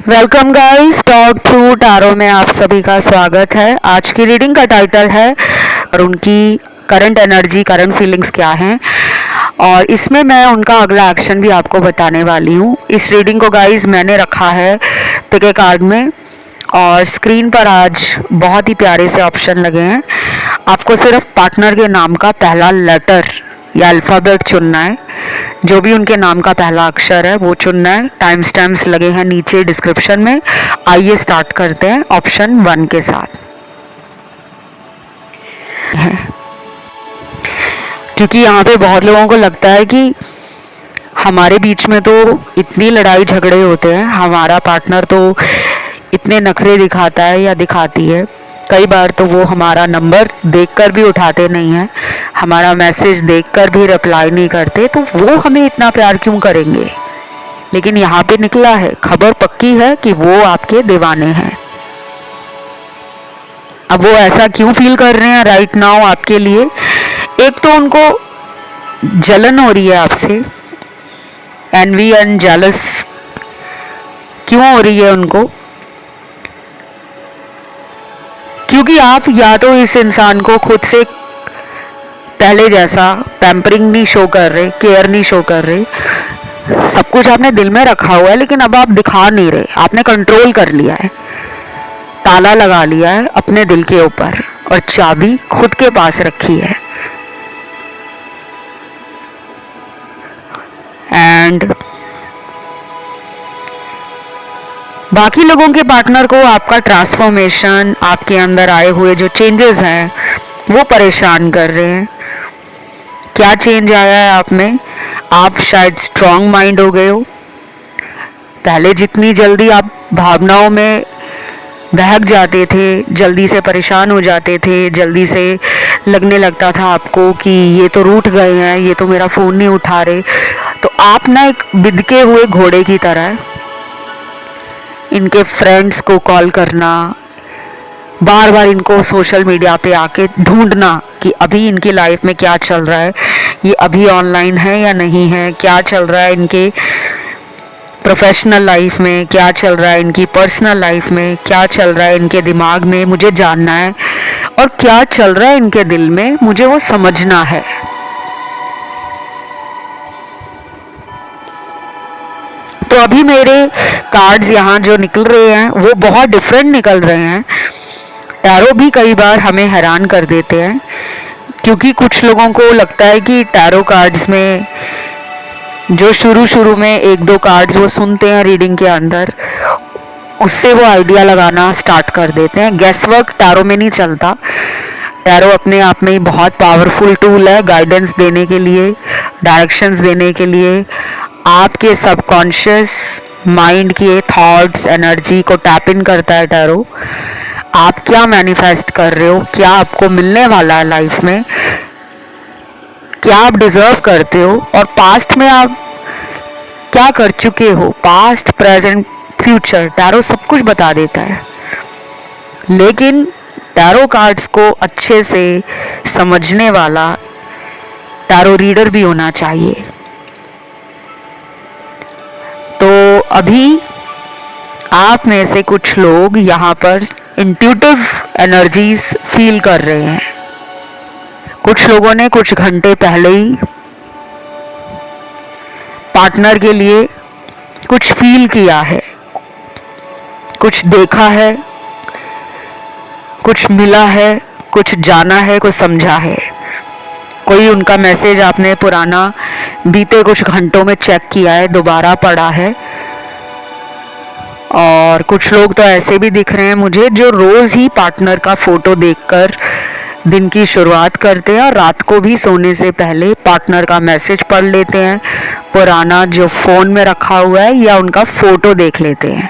Welcome guys, talk through tarot में आप सभी का स्वागत है। आज की रीडिंग का टाइटल है और उनकी करंट एनर्जी, करंट फीलिंग्स क्या हैं, और इसमें मैं उनका अगला एक्शन भी आपको बताने वाली हूँ। इस रीडिंग को गाइस मैंने रखा है पिक ए कार्ड में, और स्क्रीन पर आज बहुत ही प्यारे से ऑप्शन लगे हैं। आपको सिर्फ पार्टनर के नाम का पहला लेटर या अल्फ़ाबेट चुनना है। जो भी उनके नाम का पहला अक्षर है वो चुनना है। टाइम स्टैम्प्स लगे हैं नीचे डिस्क्रिप्शन में। आइए स्टार्ट करते हैं ऑप्शन 1 के साथ। क्योंकि यहाँ पे बहुत लोगों को लगता है कि हमारे बीच में तो इतनी लड़ाई झगड़े होते हैं, हमारा पार्टनर तो इतने नखरे दिखाता है या दिखाती है। कई बार तो वो हमारा नंबर देखकर भी उठाते नहीं हैं, हमारा मैसेज देखकर भी रिप्लाई नहीं करते, तो वो हमें इतना प्यार क्यों करेंगे। लेकिन यहाँ पे निकला है, खबर पक्की है कि वो आपके दीवाने हैं। अब वो ऐसा क्यों फील कर रहे हैं राइट नाउ आपके लिए? एक तो उनको जलन हो रही है आपसे, एनवी एंड जेलस क्यों हो रही है उनको? क्योंकि आप या तो इस इंसान को खुद से पहले जैसा पैम्परिंग नहीं शो कर रहे, केयर नहीं शो कर रहे। सब कुछ आपने दिल में रखा हुआ है लेकिन अब आप दिखा नहीं रहे। आपने कंट्रोल कर लिया है, ताला लगा लिया है अपने दिल के ऊपर और चाबी खुद के पास रखी है। एंड बाकी लोगों के पार्टनर को आपका ट्रांसफॉर्मेशन, आपके अंदर आए हुए जो चेंजेस हैं वो परेशान कर रहे हैं। क्या चेंज आया है आप में? आप शायद स्ट्रांग माइंड हो गए हो। पहले जितनी जल्दी आप भावनाओं में बहक जाते थे, जल्दी से परेशान हो जाते थे, जल्दी से लगने लगता था आपको कि ये तो रूठ गए हैं, ये तो मेरा फ़ोन नहीं उठा रहे। तो आप ना एक बिदके हुए घोड़े की तरह इनके फ्रेंड्स को कॉल करना, बार बार इनको सोशल मीडिया पे आके ढूंढना कि अभी इनकी लाइफ में क्या चल रहा है, ये अभी ऑनलाइन है या नहीं है, क्या चल रहा है इनके प्रोफेशनल लाइफ में, क्या चल रहा है इनकी पर्सनल लाइफ में, क्या चल रहा है इनके दिमाग में, मुझे जानना है। और क्या चल रहा है इनके दिल में, मुझे वो समझना है। तो अभी मेरे कार्ड्स यहाँ जो निकल रहे हैं वो बहुत डिफरेंट निकल रहे हैं। टैरो भी कई बार हमें हैरान कर देते हैं, क्योंकि कुछ लोगों को लगता है कि टैरो कार्ड्स में जो शुरू में एक दो कार्ड्स वो सुनते हैं रीडिंग के अंदर, उससे वो आइडिया लगाना स्टार्ट कर देते हैं। गेस वर्क टैरो में नहीं चलता। टैरो अपने आप में ही बहुत पावरफुल टूल है गाइडेंस देने के लिए, डायरेक्शंस देने के लिए। आपके सबकॉन्शियस माइंड के थॉट्स, एनर्जी को टैप इन करता है टैरो। आप क्या मैनिफेस्ट कर रहे हो, क्या आपको मिलने वाला है लाइफ में, क्या आप डिजर्व करते हो, और पास्ट में आप क्या कर चुके हो, पास्ट, प्रेजेंट, फ्यूचर, टैरो सब कुछ बता देता है। लेकिन टैरो कार्ड्स को अच्छे से समझने वाला टैरो रीडर भी होना चाहिए। तो अभी आप में से कुछ लोग यहाँ पर इंट्यूटिव एनर्जीज फील कर रहे हैं। कुछ लोगों ने कुछ घंटे पहले ही पार्टनर के लिए कुछ फील किया है, कुछ देखा है, कुछ मिला है, कुछ जाना है, कुछ समझा है। कोई उनका मैसेज आपने पुराना बीते कुछ घंटों में चेक किया है, दोबारा पढ़ा है। और कुछ लोग तो ऐसे भी दिख रहे हैं मुझे जो रोज़ ही पार्टनर का फ़ोटो देखकर दिन की शुरुआत करते हैं, और रात को भी सोने से पहले पार्टनर का मैसेज पढ़ लेते हैं, पुराना जो फ़ोन में रखा हुआ है, या उनका फ़ोटो देख लेते हैं।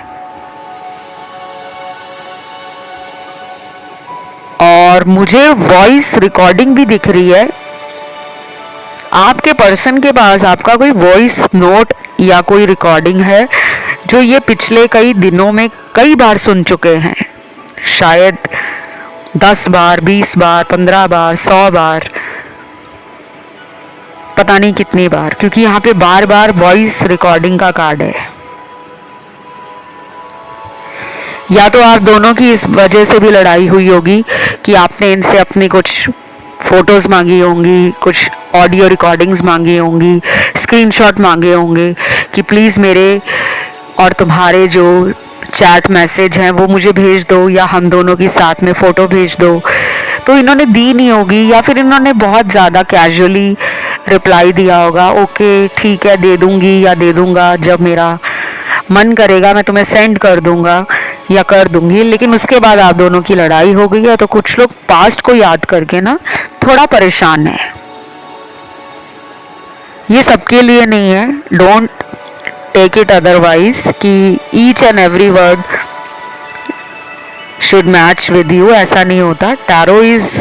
और मुझे वॉइस रिकॉर्डिंग भी दिख रही है। आपके पर्सन के पास आपका कोई वॉइस नोट या कोई रिकॉर्डिंग है जो ये पिछले कई दिनों में कई बार सुन चुके हैं, शायद 10 बार, 20 बार, 15 बार, 100 बार, पता नहीं कितनी बार, क्योंकि यहाँ पे बार बार वॉइस रिकॉर्डिंग का कार्ड है। या तो आप दोनों की इस वजह से भी लड़ाई हुई होगी कि आपने इनसे अपनी कुछ फ़ोटोज़ मांगी होंगी, कुछ ऑडियो रिकॉर्डिंग्स मांगी होंगी, स्क्रीनशॉट मांगे होंगे कि प्लीज़ मेरे और तुम्हारे जो चैट मैसेज हैं वो मुझे भेज दो, या हम दोनों की साथ में फ़ोटो भेज दो। तो इन्होंने दी नहीं होगी, या फिर इन्होंने बहुत ज़्यादा कैजुअली रिप्लाई दिया होगा, ओके ठीक है दे दूँगी या दे दूँगा, जब मेरा मन करेगा मैं तुम्हें सेंड कर दूँगा या कर दूँगी। लेकिन उसके बाद आप दोनों की लड़ाई हो गई है। तो कुछ लोग पास्ट को याद करके ना थोड़ा परेशान है। ये सबके लिए नहीं है, डोंट टेक इट अदरवाइज कि each and every word should match with you, ऐसा नहीं होता। Tarot is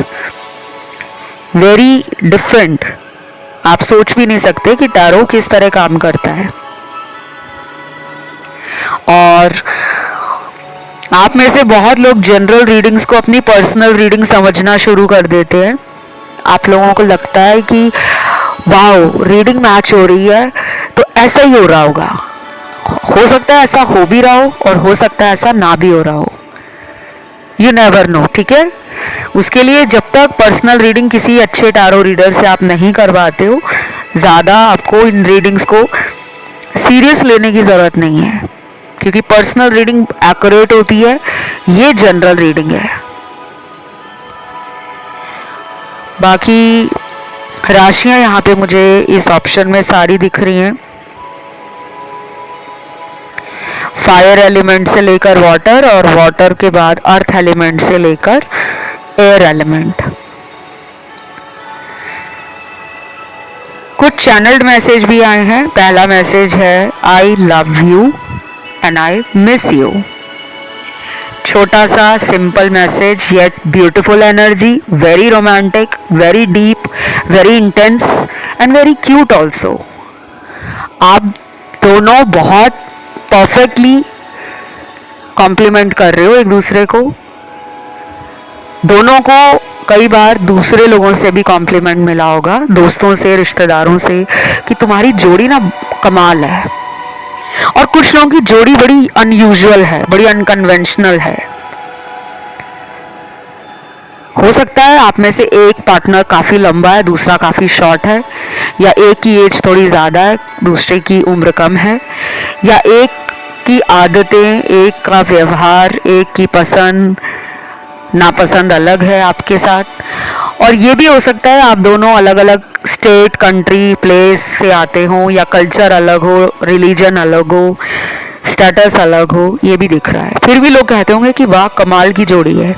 very different. आप सोच भी नहीं सकते कि टैरो किस तरह काम करता है। और आप में से बहुत लोग जनरल रीडिंग्स को अपनी पर्सनल रीडिंग समझना शुरू कर देते हैं। आप लोगों को लगता है कि वाओ रीडिंग मैच हो रही है तो ऐसा ही हो रहा होगा। हो सकता है ऐसा हो भी रहा हो और हो सकता है ऐसा ना भी हो रहा हो। यू नेवर नो, ठीक है। उसके लिए जब तक पर्सनल रीडिंग किसी अच्छे टैरो रीडर से आप नहीं करवाते हो, ज़्यादा आपको इन रीडिंग्स को सीरियस लेने की ज़रूरत नहीं है, क्योंकि पर्सनल रीडिंग एक्यूरेट होती है, ये जनरल रीडिंग है। बाकी राशियां यहाँ पे मुझे इस ऑप्शन में सारी दिख रही हैं। फायर एलिमेंट से लेकर वाटर, और वाटर के बाद अर्थ एलिमेंट से लेकर एयर एलिमेंट। कुछ चैनल्ड मैसेज भी आए हैं। पहला मैसेज है आई love you and I miss you. छोटा सा simple message yet beautiful energy, very romantic, very deep, very intense and very cute also. आप दोनों बहुत परफेक्टली कॉम्प्लीमेंट कर रहे हो एक दूसरे को। दोनों को कई बार दूसरे लोगों से भी कॉम्प्लीमेंट मिला होगा, दोस्तों से, रिश्तेदारों से, कि तुम्हारी जोड़ी ना कमाल है। और कुछ लोगों की जोड़ी बड़ी अनयूजुअल है, बड़ी अनकन्वेंशनल है। हो सकता है आप में से एक पार्टनर काफ़ी लंबा है, दूसरा काफ़ी शॉर्ट है, या एक की एज थोड़ी ज़्यादा है, दूसरे की उम्र कम है, या एक की आदतें, एक का व्यवहार, एक की पसंद नापसंद अलग है आपके साथ। और ये भी हो सकता है आप दोनों अलग अलग स्टेट, कंट्री, प्लेस से आते हो, या कल्चर अलग हो, रिलीजन अलग हो, स्टेटस अलग हो, ये भी दिख रहा है। फिर भी लोग कहते होंगे कि वाह कमाल की जोड़ी है।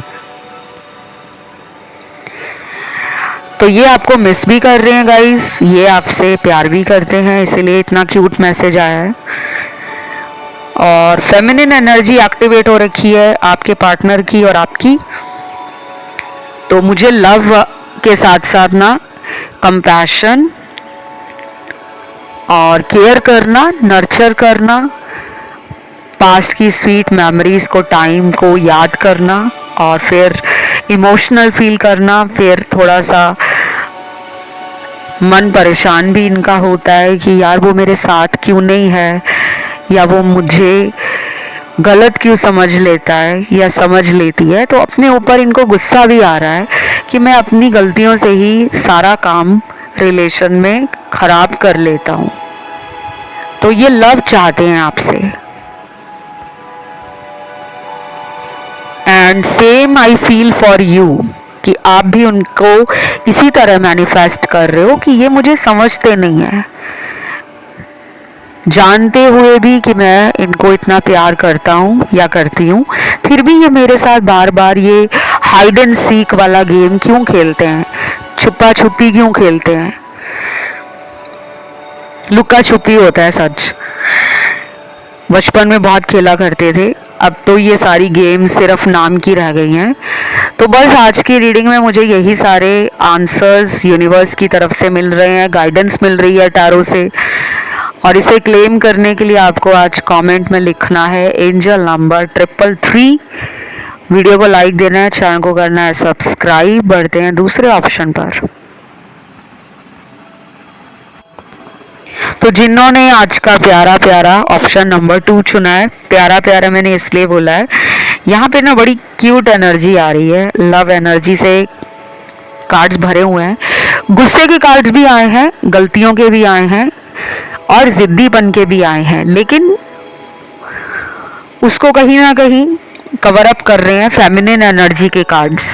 तो ये आपको मिस भी कर रहे हैं गाइस, ये आपसे प्यार भी करते हैं, इसीलिए इतना क्यूट मैसेज आया है। और फेमिनिन एनर्जी एक्टिवेट हो रखी है आपके पार्टनर की और आपकी। तो मुझे लव के साथ साथ ना कंपैशन और केयर करना, नर्चर करना, पास्ट की स्वीट मेमोरीज को, टाइम को याद करना, और फिर इमोशनल फील करना, फिर थोड़ा सा मन परेशान भी इनका होता है कि यार वो मेरे साथ क्यों नहीं है, या वो मुझे गलत क्यों समझ लेता है या समझ लेती है। तो अपने ऊपर इनको गुस्सा भी आ रहा है कि मैं अपनी गलतियों से ही सारा काम रिलेशन में खराब कर लेता हूँ। तो ये लव चाहते हैं आपसे। And same I feel for you, कि आप भी उनको इसी तरह मैनिफेस्ट कर रहे हो कि ये मुझे समझते नहीं है, जानते हुए भी कि मैं इनको इतना प्यार करता हूँ या करती हूँ, फिर भी ये मेरे साथ बार बार ये हाइड एंड सीक वाला गेम क्यों खेलते हैं, छुपा छुपी क्यों खेलते हैं। लुका छुपी होता है सच, बचपन में बहुत खेला करते थे, अब तो ये सारी गेम सिर्फ नाम की रह गई हैं। तो बस आज की रीडिंग में मुझे यही सारे आंसर्स यूनिवर्स की तरफ से मिल रहे हैं, गाइडेंस मिल रही है टैरो से। और इसे क्लेम करने के लिए आपको आज कमेंट में लिखना है एंजल नंबर 333। वीडियो को लाइक देना है, चैनल को करना है सब्सक्राइब। बढ़ते हैं दूसरे ऑप्शन पर। तो जिन्होंने आज का प्यारा प्यारा ऑप्शन नंबर 2 चुना है, प्यारा प्यारा मैंने इसलिए बोला है यहाँ पे ना बड़ी क्यूट एनर्जी आ रही है, लव एनर्जी से कार्ड्स भरे हुए हैं। गुस्से के कार्ड्स भी आए हैं, गलतियों के भी आए हैं और जिद्दीपन के भी आए हैं, लेकिन उसको कहीं ना कहीं कवर अप कर रहे हैं फेमिनिन एनर्जी के कार्ड्स।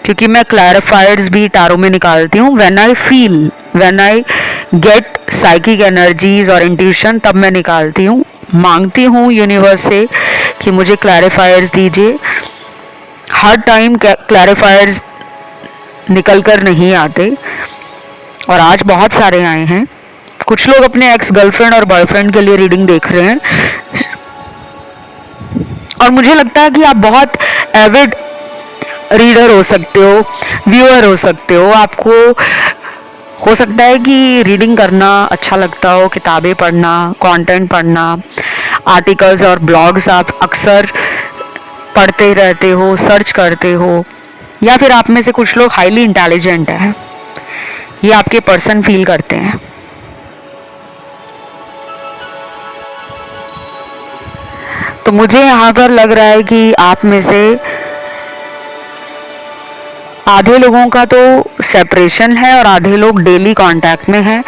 क्योंकि मैं क्लैरिफायर्स भी टैरो में निकालती हूँ। When I feel, when I get psychic energies और इंट्यूशन, तब मैं निकालती हूँ, मांगती हूँ यूनिवर्स से कि मुझे क्लैरिफायर्स दीजिए। हर टाइम क्लैरिफायर्स निकल कर नहीं आते और आज बहुत सारे आए हैं। कुछ लोग अपने एक्स गर्लफ्रेंड और बॉयफ्रेंड के लिए रीडिंग देख रहे हैं और मुझे लगता है कि आप बहुत एविड रीडर हो सकते हो, व्यूअर हो सकते हो। आपको हो सकता है कि रीडिंग करना अच्छा लगता हो, किताबें पढ़ना, कंटेंट पढ़ना, आर्टिकल्स और ब्लॉग्स आप अक्सर पढ़ते रहते हो, सर्च करते हो, या फिर आप में से कुछ लोग हाईली इंटेलिजेंट हैं, ये आपके पर्सन फील करते हैं। तो मुझे यहाँ पर लग रहा है कि आप में से आधे लोगों का तो सेपरेशन है और आधे लोग डेली कांटेक्ट में हैं।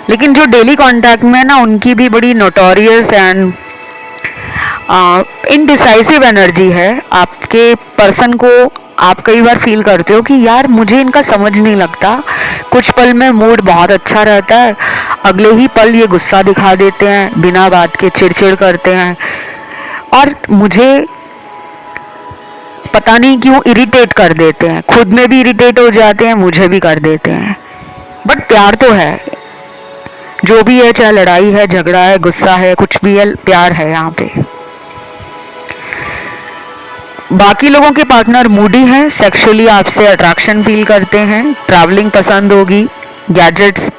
लेकिन जो डेली कांटेक्ट में है ना, उनकी भी बड़ी नोटोरियस एंड इनडिसाइसिव एनर्जी है। आपके पर्सन को आप कई बार फील करते हो कि यार मुझे इनका समझ नहीं लगता। कुछ पल में मूड बहुत अच्छा रहता है, अगले ही पल ये गुस्सा दिखा देते हैं, बिना बात के चिड़चिड़ करते हैं और मुझे पता नहीं क्यों इरिटेट कर देते हैं। खुद में भी इरिटेट हो जाते हैं, मुझे भी कर देते हैं। बट प्यार तो है, जो भी है, चाहे लड़ाई है, झगड़ा है, गुस्सा है, कुछ भी है, प्यार है यहाँ पे। बाकी लोगों के पार्टनर मूडी हैं, सेक्सुअली आपसे अट्रैक्शन फील करते हैं, ट्रैवलिंग पसंद होगी, गैजेट्स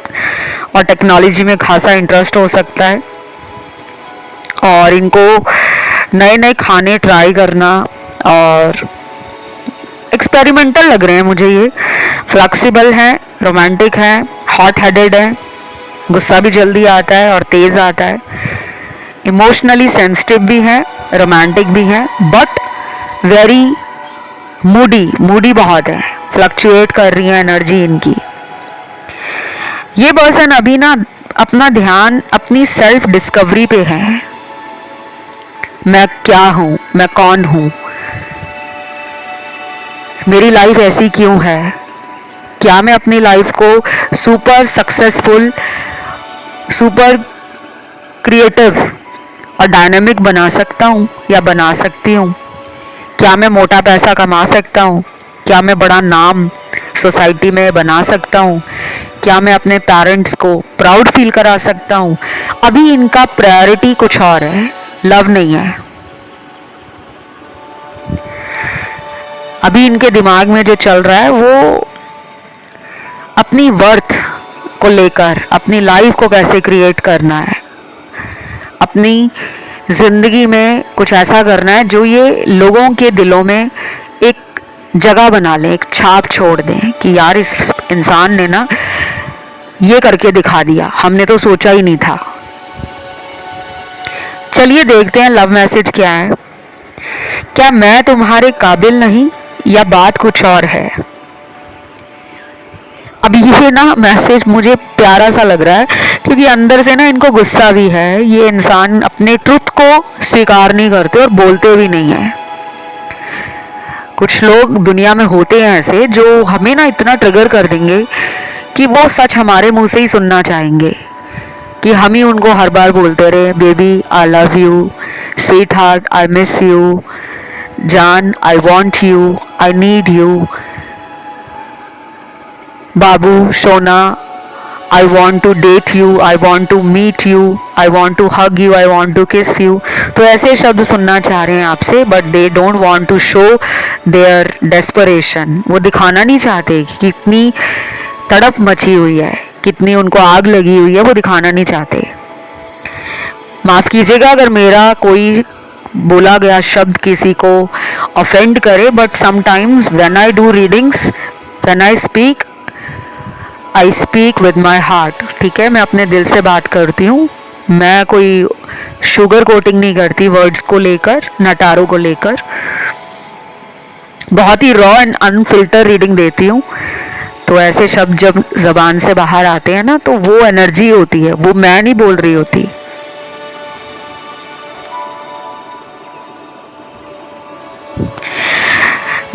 और टेक्नोलॉजी में खासा इंटरेस्ट हो सकता है और इनको नए नए खाने ट्राई करना और एक्सपेरिमेंटल लग रहे हैं मुझे। ये फ्लेक्सिबल हैं, रोमांटिक हैं, हॉट हेडेड हैं, गुस्सा भी जल्दी आता है और तेज़ आता है, इमोशनली सेंसिटिव भी हैं, रोमांटिक भी हैं, बट वेरी मूडी बहुत है, फ्लक्चुएट कर रही है एनर्जी इनकी। ये पर्सन अभी ना अपना ध्यान अपनी सेल्फ डिस्कवरी पे है। मैं क्या हूँ, मैं कौन हूँ, मेरी लाइफ ऐसी क्यों है, क्या मैं अपनी लाइफ को सुपर सक्सेसफुल, सुपर क्रिएटिव और डायनामिक बना सकता हूँ या बना सकती हूँ? क्या मैं मोटा पैसा कमा सकता हूँ? क्या मैं बड़ा नाम सोसाइटी में बना सकता हूँ? क्या मैं अपने पेरेंट्स को प्राउड फील करा सकता हूँ? अभी इनका प्रायोरिटी कुछ और है, लव नहीं है। अभी इनके दिमाग में जो चल रहा है वो अपनी वर्थ को लेकर, अपनी लाइफ को कैसे क्रिएट करना है, अपनी ज़िंदगी में कुछ ऐसा करना है जो ये लोगों के दिलों में एक जगह बना लें, एक छाप छोड़ दें कि यार इस इंसान ने ना ये करके दिखा दिया, हमने तो सोचा ही नहीं था। चलिए देखते हैं लव मैसेज क्या है। क्या मैं तुम्हारे काबिल नहीं या बात कुछ और है? अब ये ना मैसेज मुझे प्यारा सा लग रहा है क्योंकि अंदर से ना इनको गुस्सा भी है। ये इंसान अपने ट्रुथ को स्वीकार नहीं करते और बोलते भी नहीं है। कुछ लोग दुनिया में होते हैं ऐसे जो हमें ना इतना ट्रिगर कर देंगे कि वो सच हमारे मुंह से ही सुनना चाहेंगे, कि हम ही उनको हर बार बोलते रहे, baby I love you, sweetheart I miss you, जान I want you, I need you, बाबू सोना I want to date you, I want to meet you, I want to hug you, I want to kiss you. तो ऐसे शब्द सुनना चाह रहे हैं आपसे, but they don't want to show their desperation. वो दिखाना नहीं चाहते कि कितनी तड़प मची हुई है, कितनी उनको आग लगी हुई है, वो दिखाना नहीं चाहते। माफ़ कीजिएगा अगर मेरा कोई बोला गया शब्द किसी को ऑफेंड करे, but sometimes when I do readings, when I speak with my heart. ठीक है, मैं अपने दिल से बात करती हूँ। मैं कोई शुगर कोटिंग नहीं करती वर्ड्स को लेकर, ना टारो को लेकर। बहुत ही रॉ एंड अनफिल्टर रीडिंग देती हूँ। तो ऐसे शब्द जब जबान से बाहर आते हैं ना, तो वो एनर्जी होती है, वो मैं नहीं बोल रही होती।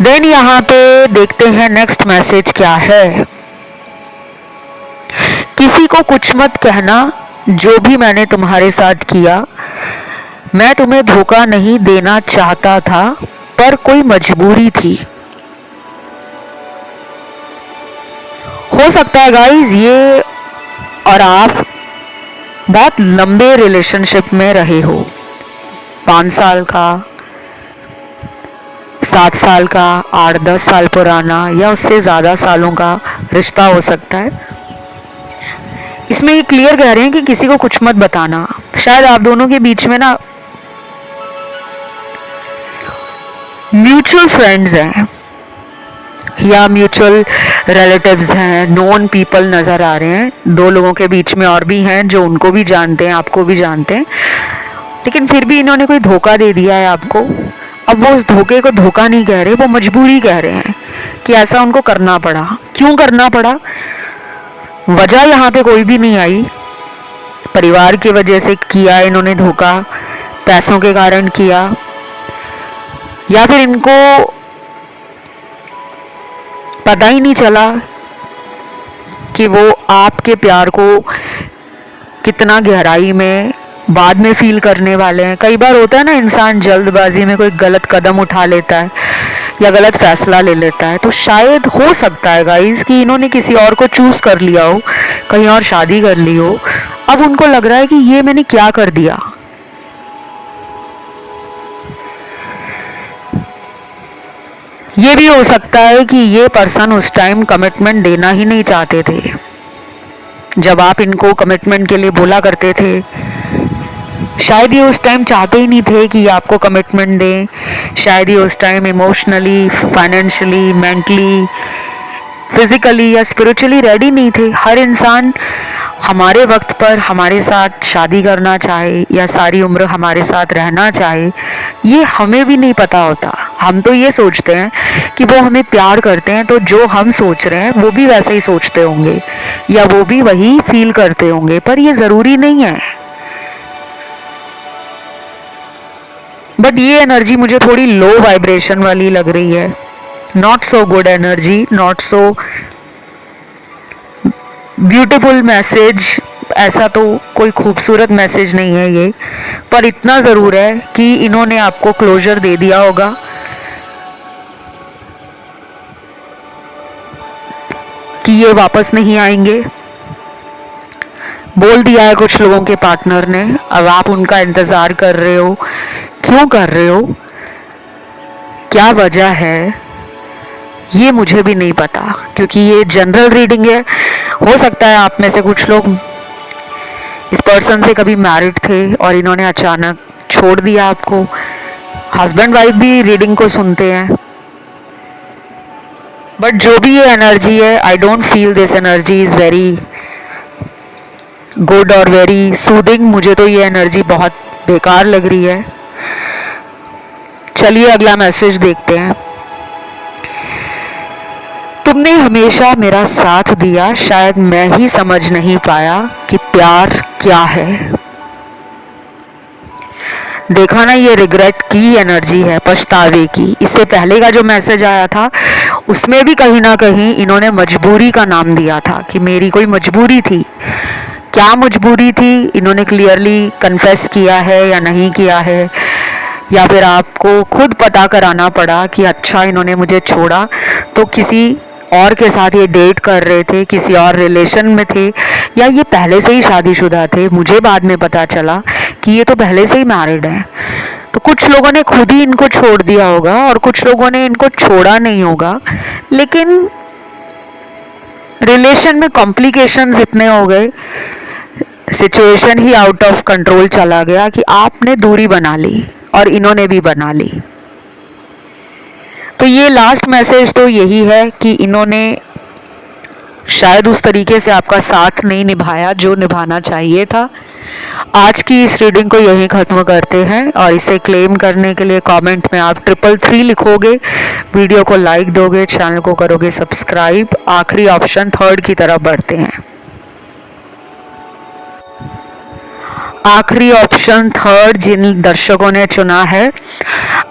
देन यहाँ पे देखते हैं नेक्स्ट मैसेज क्या है। किसी को कुछ मत कहना, जो भी मैंने तुम्हारे साथ किया, मैं तुम्हें धोखा नहीं देना चाहता था, पर कोई मजबूरी थी। हो सकता है गाइस ये और आप बहुत लंबे रिलेशनशिप में रहे हो, 5 साल का, 7 साल का, 8-10 साल पुराना, या उससे ज़्यादा सालों का रिश्ता हो सकता है। इसमें ये क्लियर कह रहे हैं कि किसी को कुछ मत बताना। शायद आप दोनों के बीच में ना म्यूचुअल फ्रेंड्स हैं या म्यूचुअल रिलेटिव्स हैं, नोन पीपल नज़र आ रहे हैं। 2 लोगों के बीच में और भी हैं जो उनको भी जानते हैं, आपको भी जानते हैं, लेकिन फिर भी इन्होंने कोई धोखा दे दिया है आपको। अब वो उस धोखे को धोखा नहीं कह रहे, वो मजबूरी कह रहे हैं कि ऐसा उनको करना पड़ा। क्यों करना पड़ा? वजह यहाँ पे कोई भी नहीं आई। परिवार की वजह से किया इन्होंने धोखा, पैसों के कारण किया, या फिर इनको पता ही नहीं चला कि वो आपके प्यार को कितना गहराई में बाद में फील करने वाले हैं। कई बार होता है ना, इंसान जल्दबाजी में कोई गलत कदम उठा लेता है या गलत फैसला ले लेता है। तो शायद हो सकता है गाइस कि इन्होंने किसी और को चूज कर लिया हो, कहीं और शादी कर ली हो। अब उनको लग रहा है कि ये मैंने क्या कर दिया। ये भी हो सकता है कि ये पर्सन उस टाइम कमिटमेंट देना ही नहीं चाहते थे। जब आप इनको कमिटमेंट के लिए बोला करते थे, शायद ये उस टाइम चाहते ही नहीं थे कि ये आपको कमिटमेंट दें। शायद ये उस time emotionally, financially, mentally, physically या स्पिरिचुअली रेडी नहीं थे। हर इंसान हमारे वक्त पर हमारे साथ शादी करना चाहे या सारी उम्र हमारे साथ रहना चाहे, ये हमें भी नहीं पता होता। हम तो ये सोचते हैं कि वो हमें प्यार करते हैं, तो जो हम सोच रहे हैं वो भी वैसे ही सोचते होंगे या वो भी वही फील करते होंगे, पर ये ज़रूरी नहीं है। बट ये एनर्जी मुझे थोड़ी लो वाइब्रेशन वाली लग रही है। Not so good energy, not so beautiful message. ऐसा तो कोई खूबसूरत मैसेज नहीं है ये, पर इतना ज़रूर है कि इन्होंने आपको क्लोजर दे दिया होगा कि ये वापस नहीं आएंगे। बोल दिया है कुछ लोगों के पार्टनर ने। अब आप उनका इंतज़ार कर रहे हो। क्यों कर रहे हो, क्या वजह है, ये मुझे भी नहीं पता, क्योंकि ये जनरल रीडिंग है। हो सकता है आप में से कुछ लोग इस पर्सन से कभी मैरिड थे और इन्होंने अचानक छोड़ दिया आपको। हस्बैंड वाइफ भी रीडिंग को सुनते हैं। बट जो भी ये एनर्जी है, I don't feel this energy is very good और वेरी सूदिंग। मुझे तो ये एनर्जी बहुत बेकार लग रही है। चलिए अगला मैसेज देखते हैं। तुमने हमेशा मेरा साथ दिया, शायद मैं ही समझ नहीं पाया कि प्यार क्या है। देखा ना, ये रिग्रेट की एनर्जी है, पछतावे की। इससे पहले का जो मैसेज आया था उसमें भी कहीं ना कहीं इन्होंने मजबूरी का नाम दिया था कि मेरी कोई मजबूरी थी। क्या मजबूरी थी, इन्होंने क्लियरली कन्फेस किया है या नहीं किया है, या फिर आपको खुद पता कराना पड़ा कि अच्छा इन्होंने मुझे छोड़ा तो किसी और के साथ ये डेट कर रहे थे, किसी और रिलेशन में थे, या ये पहले से ही शादीशुदा थे। मुझे बाद में पता चला कि ये तो पहले से ही मैरिड हैं। तो कुछ लोगों ने खुद ही इनको छोड़ दिया होगा और कुछ लोगों ने इनको छोड़ा नहीं होगा, लेकिन रिलेशन में कॉम्प्लिकेशंस इतने हो गए, situation he out of control चला गया कि आपने दूरी बना ली और इन्होंने भी बना ली। तो ये लास्ट मैसेज तो यही है कि इन्होंने शायद उस तरीके से आपका साथ नहीं निभाया जो निभाना चाहिए था। आज की इस रीडिंग को यहीं ख़त्म करते हैं और इसे क्लेम करने के लिए कमेंट में आप 333 लिखोगे, वीडियो को लाइक दोगे, चैनल को करोगे सब्सक्राइब। आखिरी ऑप्शन थर्ड की तरफ बढ़ते हैं। आखिरी ऑप्शन थर्ड जिन दर्शकों ने चुना है,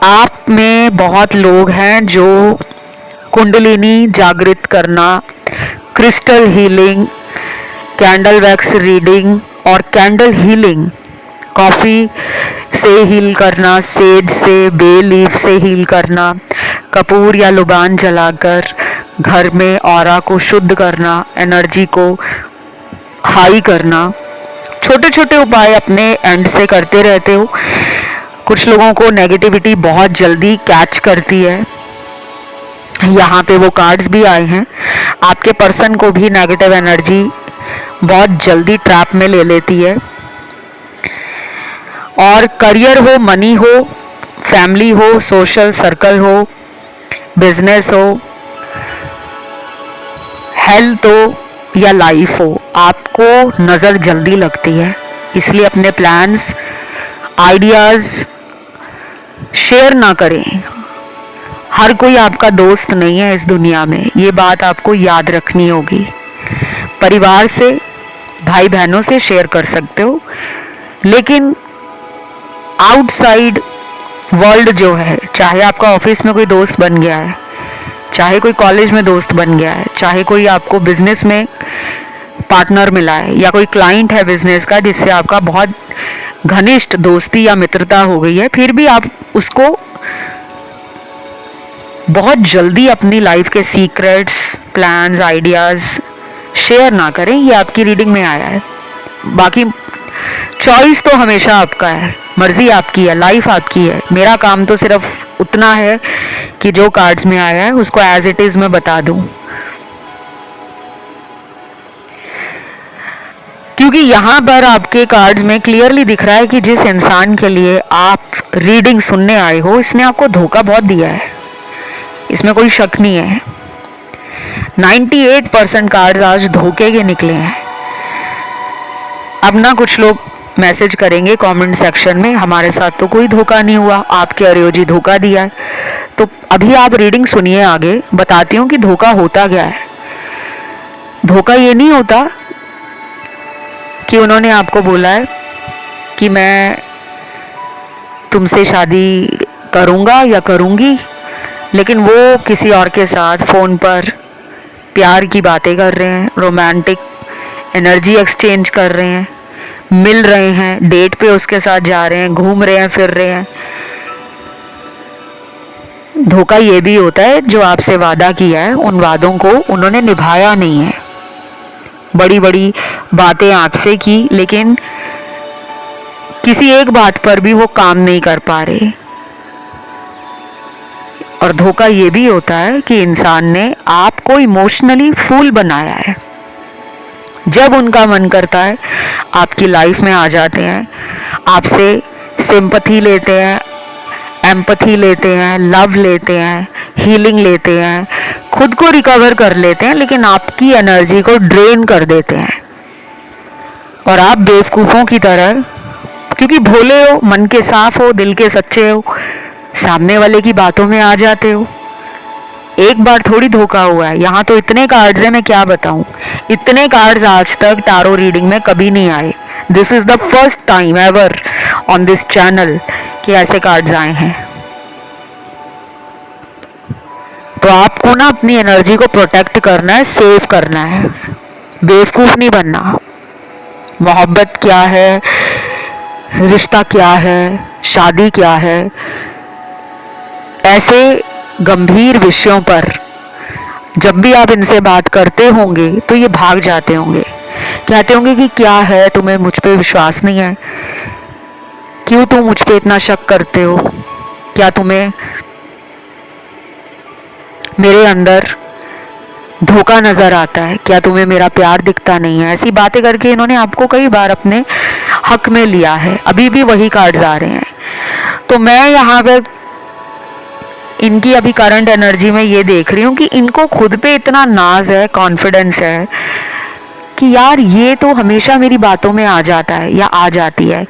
आप में बहुत लोग हैं जो कुंडलिनी जागृत करना, crystal healing, candle wax reading और कैंडल हीलिंग, कॉफ़ी से हील करना, सेज से, बे लीफ से हील करना, कपूर या लुबान जलाकर घर में ऑरा को शुद्ध करना, एनर्जी को हाई करना, छोटे छोटे उपाय अपने एंड से करते रहते हो। कुछ लोगों को नेगेटिविटी बहुत जल्दी कैच करती है। यहाँ पे वो कार्ड्स भी आए हैं, आपके पर्सन को भी नेगेटिव एनर्जी बहुत जल्दी ट्रैप में ले लेती है। और करियर हो, मनी हो, फैमिली हो, सोशल सर्कल हो, बिजनेस हो, हेल्थ हो या लाइफ हो, आपको नज़र जल्दी लगती है। इसलिए अपने प्लान्स, आइडियाज़ शेयर ना करें। हर कोई आपका दोस्त नहीं है इस दुनिया में, ये बात आपको याद रखनी होगी। परिवार से, भाई बहनों से शेयर कर सकते हो, लेकिन आउटसाइड वर्ल्ड जो है, चाहे आपका ऑफिस में कोई दोस्त बन गया है, चाहे कोई कॉलेज में दोस्त बन गया है, चाहे कोई आपको बिजनेस में पार्टनर मिला है, या कोई क्लाइंट है बिजनेस का जिससे आपका बहुत घनिष्ठ दोस्ती या मित्रता हो गई है, फिर भी आप उसको बहुत जल्दी अपनी लाइफ के सीक्रेट्स, प्लान्स, आइडियाज़ शेयर ना करें। ये आपकी रीडिंग में आया है। बाकी चॉइस तो हमेशा आपका है, मर्जी आपकी है, लाइफ आपकी है। मेरा काम तो सिर्फ उतना है कि जो कार्ड्स में आया है उसको एज इट इज़ मैं बता दूं, क्योंकि यहाँ पर आपके कार्ड्स में क्लियरली दिख रहा है कि जिस इंसान के लिए आप रीडिंग सुनने आए हो, इसने आपको धोखा बहुत दिया है, इसमें कोई शक नहीं है। 98% कार्ड्स आज धोखे के निकले हैं। अब ना कुछ लोग मैसेज करेंगे कमेंट सेक्शन में, हमारे साथ तो कोई धोखा नहीं हुआ, आपके अरियोजी धोखा दिया है। तो अभी आप रीडिंग सुनिए, आगे बताती हूँ कि धोखा होता क्या है। धोखा ये नहीं होता कि उन्होंने आपको बोला है कि मैं तुमसे शादी करूँगा या करूँगी, लेकिन वो किसी और के साथ फ़ोन पर प्यार की बातें कर रहे हैं, रोमांटिक एनर्जी एक्सचेंज कर रहे हैं, मिल रहे हैं, डेट पे उसके साथ जा रहे हैं, घूम रहे हैं, फिर रहे हैं। धोखा ये भी होता है जो आपसे वादा किया है, उन वादों को उन्होंने निभाया नहीं है। बड़ी बड़ी बातें आपसे की, लेकिन किसी एक बात पर भी वो काम नहीं कर पा रहे। और धोखा ये भी होता है कि इंसान ने आपको इमोशनली फूल बनाया है। जब उनका मन करता है आपकी लाइफ में आ जाते हैं, आपसे सिंपैथी लेते हैं, एम्पैथी लेते हैं, लव लेते हैं, हीलिंग लेते हैं, खुद को रिकवर कर लेते हैं, लेकिन आपकी एनर्जी को ड्रेन कर देते हैं। और आप बेवकूफ़ों की तरह, क्योंकि भोले हो, मन के साफ हो, दिल के सच्चे हो, सामने वाले की बातों में आ जाते हो। एक बार थोड़ी धोखा हुआ है, यहाँ तो इतने कार्ड्स हैं, मैं क्या बताऊँ। इतने कार्ड्स आज तक टारो रीडिंग में कभी नहीं आए। This is the first time ever on this channel कि ऐसे कार्ड्स आए हैं। तो आपको ना अपनी एनर्जी को प्रोटेक्ट करना है, सेव करना है, बेवकूफ़ नहीं बनना। मोहब्बत क्या है, रिश्ता क्या है, शादी क्या है, ऐसे गंभीर विषयों पर जब भी आप इनसे बात करते होंगे तो ये भाग जाते होंगे, कहते होंगे कि क्या है, तुम्हें मुझ पे विश्वास नहीं है, क्यों तुम मुझ पे इतना शक करते हो, क्या तुम्हें मेरे अंदर धोखा नज़र आता है, क्या तुम्हें मेरा प्यार दिखता नहीं है। ऐसी बातें करके इन्होंने आपको कई बार अपने हक में लिया है। अभी भी वही कार्ड्स आ रहे हैं। तो मैं यहाँ पर इनकी अभी करंट एनर्जी में ये देख रही हूँ कि इनको खुद पे इतना नाज है, कॉन्फिडेंस है कि यार ये तो हमेशा मेरी बातों में आ जाता है या आ जाती है,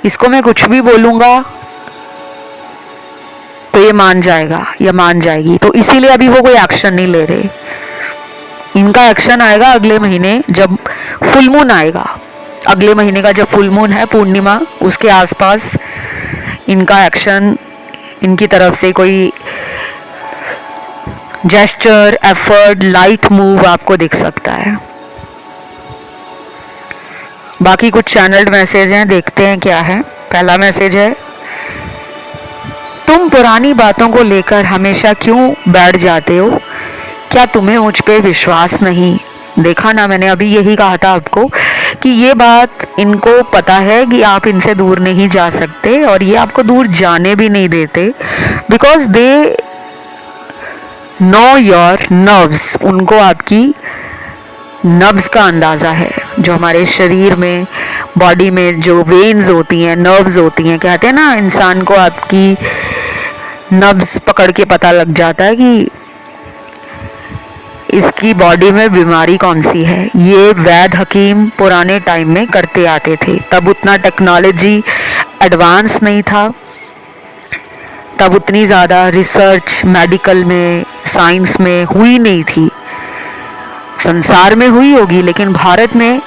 इसको मैं कुछ भी बोलूँगा तो ये मान जाएगा या मान जाएगी, तो इसीलिए अभी वो कोई एक्शन नहीं ले रहे। इनका एक्शन आएगा अगले महीने जब फुल मून आएगा। अगले महीने का जब फुल मून है, पूर्णिमा, उसके आसपास इनका एक्शन, इनकी तरफ से कोई जेस्चर, एफर्ट, लाइट मूव आपको दिख सकता है। बाकी कुछ चैनल्ड मैसेज हैं, देखते हैं क्या है। पहला मैसेज है, तुम पुरानी बातों को लेकर हमेशा क्यों बैठ जाते हो? क्या तुम्हें मुझ पे विश्वास नहीं? देखा ना, मैंने अभी यही कहा था आपको कि ये बात इनको पता है कि आप इनसे दूर नहीं जा सकते और ये आपको दूर जाने भी नहीं देते, because they know your nerves. उनको आपकी नर्व्स का अंदाज़ा है, जो हमारे शरीर में, बॉडी में जो वेन्स होती हैं, नर्व्स होती हैं। कहते हैं ना, इंसान को आपकी नर्व्स पकड़ के पता लग जाता है कि इसकी बॉडी में बीमारी कौन सी है। ये वैद्य हकीम पुराने टाइम में करते आते थे, तब उतना टेक्नोलॉजी एडवांस नहीं था, तब उतनी ज़्यादा रिसर्च मेडिकल में, साइंस में हुई नहीं थी। संसार में हुई होगी, लेकिन भारत में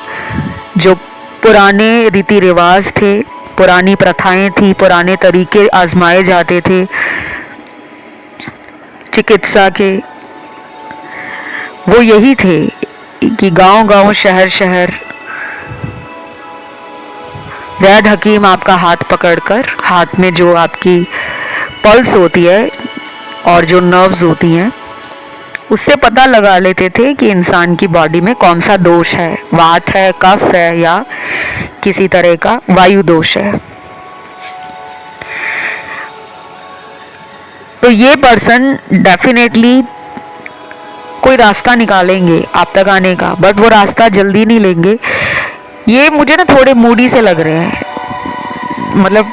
जो पुराने रीति रिवाज थे, पुरानी प्रथाएं थी, पुराने तरीके आजमाए जाते थे चिकित्सा के, वो यही थे कि गांव-गांव, शहर शहर वैद्य हकीम आपका हाथ पकड़कर, हाथ में जो आपकी पल्स होती है और जो नर्व्स होती हैं, उससे पता लगा लेते थे कि इंसान की बॉडी में कौन सा दोष है, वात है, कफ है या किसी तरह का वायु दोष है। तो ये पर्सन डेफिनेटली कोई रास्ता निकालेंगे आप तक आने का, बट वो रास्ता जल्दी नहीं लेंगे। ये मुझे ना थोड़े मूडी से लग रहे हैं, मतलब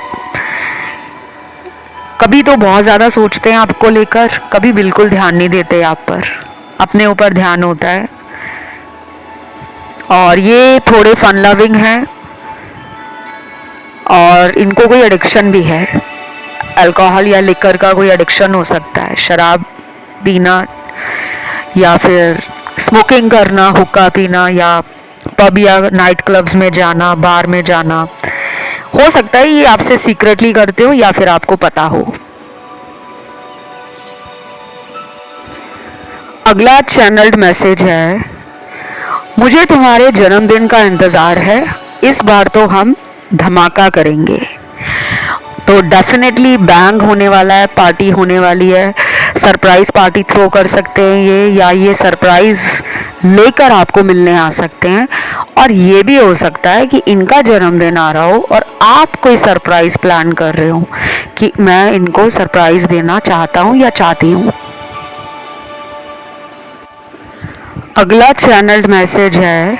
कभी तो बहुत ज़्यादा सोचते हैं आपको लेकर, कभी बिल्कुल ध्यान नहीं देते आप पर, अपने ऊपर ध्यान होता है। और ये थोड़े फन लविंग हैं और इनको कोई एडिक्शन भी है, अल्कोहल या लिकर का कोई एडिक्शन हो सकता है, शराब पीना या फिर स्मोकिंग करना, हुक्का पीना या पब या नाइट क्लब्स में जाना, बार में जाना। हो सकता है ये आपसे सीक्रेटली करते हो या फिर आपको पता हो। अगला चैनल्ड मैसेज है, मुझे तुम्हारे जन्मदिन का इंतज़ार है, इस बार तो हम धमाका करेंगे। तो डेफिनेटली बैंग होने वाला है, पार्टी होने वाली है, सरप्राइज पार्टी थ्रो कर सकते हैं ये, या ये सरप्राइज लेकर आपको मिलने आ सकते हैं। और ये भी हो सकता है कि इनका जन्मदिन आ रहा हो और आप कोई सरप्राइज प्लान कर रहे हो कि मैं इनको सरप्राइज देना चाहता हूँ या चाहती हूँ। अगला चैनल्ड मैसेज है,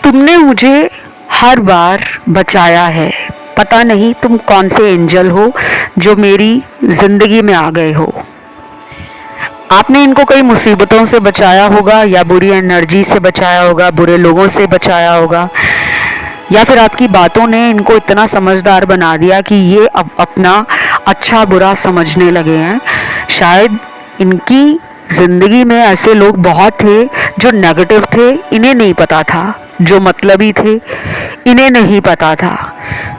तुमने मुझे हर बार बचाया है, पता नहीं तुम कौन से एंजल हो जो मेरी जिंदगी में आ गए हो। आपने इनको कई मुसीबतों से बचाया होगा, या बुरी एनर्जी से बचाया होगा, बुरे लोगों से बचाया होगा, या फिर आपकी बातों ने इनको इतना समझदार बना दिया कि ये अब अपना अच्छा बुरा समझने लगे हैं। शायद इनकी ज़िंदगी में ऐसे लोग बहुत थे जो नेगेटिव थे, इन्हें नहीं पता था, जो मतलबी थे इन्हें नहीं पता था,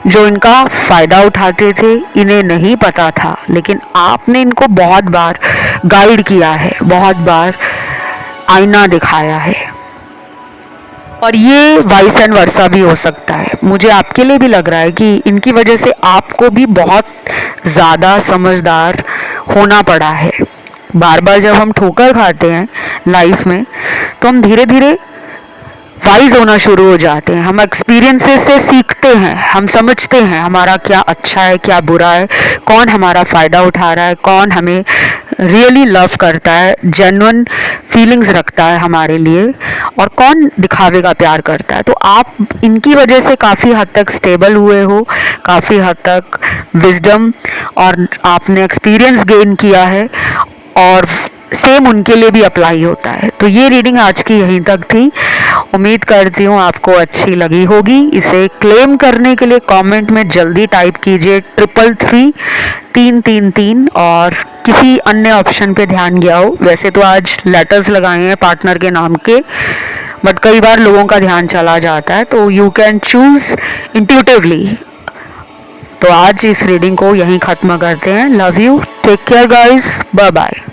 जो इनका फ़ायदा उठाते थे इन्हें नहीं पता था, लेकिन आपने इनको बहुत बार गाइड किया है, बहुत बार आईना दिखाया है। और ये वाइस एंड वर्सा भी हो सकता है। मुझे आपके लिए भी लग रहा है कि इनकी वजह से आपको भी बहुत ज़्यादा समझदार होना पड़ा है। बार बार जब हम ठोकर खाते हैं लाइफ में, तो हम धीरे धीरे वाइज होना शुरू हो जाते हैं। हम एक्सपीरियंसेस से सीखते हैं, हम समझते हैं हमारा क्या अच्छा है, क्या बुरा है, कौन हमारा फ़ायदा उठा रहा है, कौन हमें रियली लव करता है, जेन्युइन फीलिंग्स रखता है हमारे लिए, और कौन दिखावे का प्यार करता है। तो आप इनकी वजह से काफ़ी हद तक स्टेबल हुए हो, काफ़ी हद तक विजडम और आपने एक्सपीरियंस गेन किया है, और सेम उनके लिए भी अप्लाई होता है। तो ये रीडिंग आज की यहीं तक थी। उम्मीद करती हूँ आपको अच्छी लगी होगी। इसे क्लेम करने के लिए कमेंट में जल्दी टाइप कीजिए 333 और किसी अन्य ऑप्शन पे ध्यान गया हो। वैसे तो आज लेटर्स लगाए हैं पार्टनर के नाम के, बट कई बार लोगों का ध्यान चला जाता है, तो यू कैन चूज इंट्यूटिवली। तो आज इस रीडिंग को यहीं ख़त्म करते हैं। Love you, take care guys, bye bye.